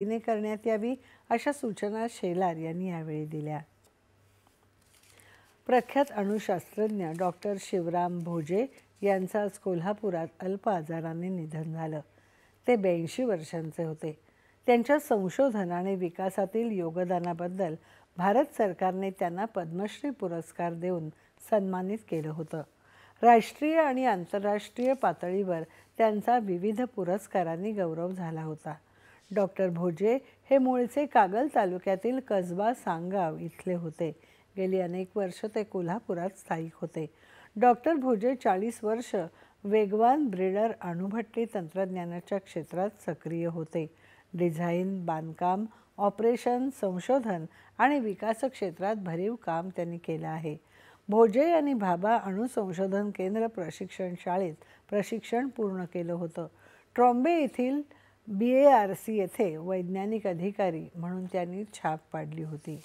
तातडीने करण्यात यावी अशा सूचना शेलार यांनी यावेळी दिल्या। प्रख्यात अणुशास्त्रज्ञ डॉक्टर शिवराम भोजे यांचं आज कोल्हापुरात अल्प आजाराने निधन झालं। ते 82 वर्षांचे होते। त्यांच्या संशोधन आणि विकासातील योगदानाबद्दल भारत सरकारने त्यांना पद्मश्री पुरस्कार देऊन सन्मानित केलं होतं। राष्ट्रीय आणि आंतरराष्ट्रीय पातळीवर त्यांचा विविध पुरस्कारांनी गौरव झाला होता। डॉक्टर भोजे हे मूळचे कागल तालुक्यातील कसबा सांगाव इथले होते। गेली अनेक वर्ष ते कोल्हापुरात स्थायिक होते। डॉक्टर भोजे 40 वर्ष वेगवान ब्रीडर अणुभट्टी तंत्रज्ञानाच्या क्षेत्रात सक्रिय होते। डिझाईन, बांधकाम, ऑपरेशन, संशोधन आणि विकास क्षेत्रात भरीव काम त्यांनी केलं आहे। भोजे यांनी भाभा अणु संशोधन केंद्र प्रशिक्षण शाळेत प्रशिक्षण पूर्ण केलं होतं। ट्रॉम्बे येथील BARC येथे वैज्ञानिक अधिकारी म्हणून त्यांनी छाप पाडली होती।